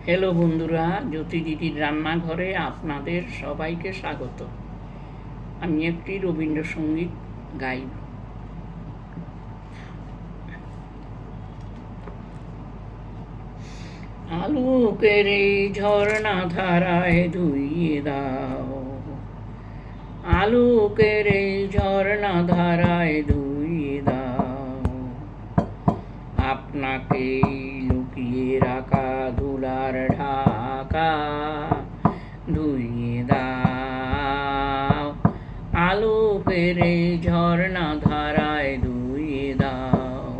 Hello বন্ধুরা, জ্যোতি দিদির রান্নাঘরে আপনাদের সবাইকে স্বাগত। আমি একটি রবীন্দ্রসঙ্গীত গাইব। আলোকের এই ঝর্ণা ধারায় ধুইয়ে দাও, আলোকের এই ঝর্ণা ধারায় ধুইয়ে দাও, আপনাকে লুকিয়ে রাখা ধুলার ঢাকা ধুইয়ে দাও, আলোকের এই ঝর্ণা ধারায় ধুইয়ে দাও।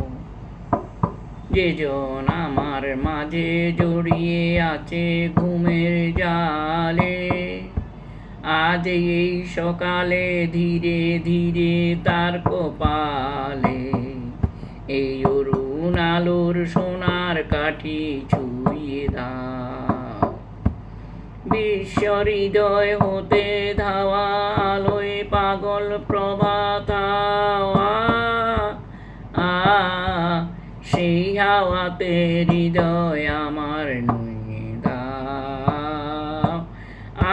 যেজন আমার মাঝে জড়িয়ে আছে ঘুমের জালে, আজ এই সকালে ধীরে ধীরে তার কপালে এই অরুণ আলোর সোনার কাঠি ছুঁয়ে দাও। বিশ্ব হৃদয় হতে ধাওয়া আলোয় পাগল প্রভাত হাওয়া, সেই হাওয়াতে হৃদয় আমার নুয়ে দাও,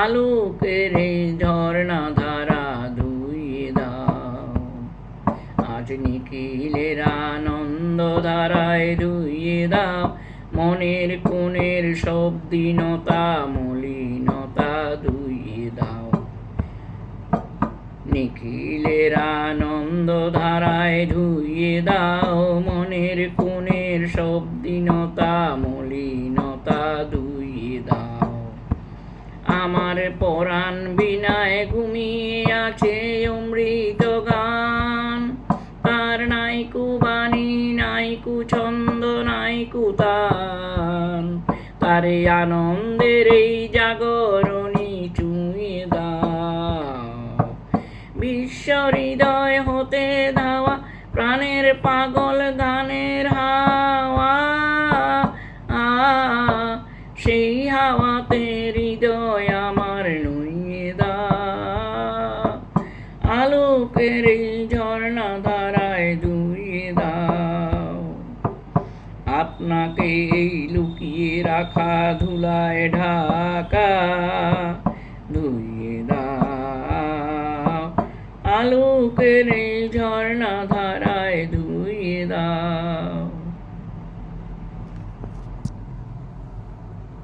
আলোকের এই ঝর্ণা ধারা ধুইয়ে দাও। আজ নিখিলের আনন্দ ধারায় ধুইয়ে দাও, মনের কোণের সব দীনতা মলিনতা ধুইয়ে দাও। নিখিলের আনন্দ ধারায় ধুইয়ে দাও, মনের কোণের সব দীনতা মলিনতা ধুইয়ে দাও। আমার পরাণ বিনায় ঘুমিয়ে আছে অমৃত গান, তার নাইকু বাণী নাইকু ছন্দ নাইকু তান, তারে আনন্দের এই জাগরণী ছুঁয়ে দাও। বিশ্ব হৃদয় হতে ধাওয়া প্রাণের পাগল গানের হাওয়া, সেই হাওয়াতে হৃদয় আমার নুয়ে দাও, আলোকের এই ঝর্ণা ধারায় ধুইয়ে দাও। আপনাকে এই লুকিয়ে রাখা ধুলায় ঢাকা ধুইয়ে দাও, আলোকের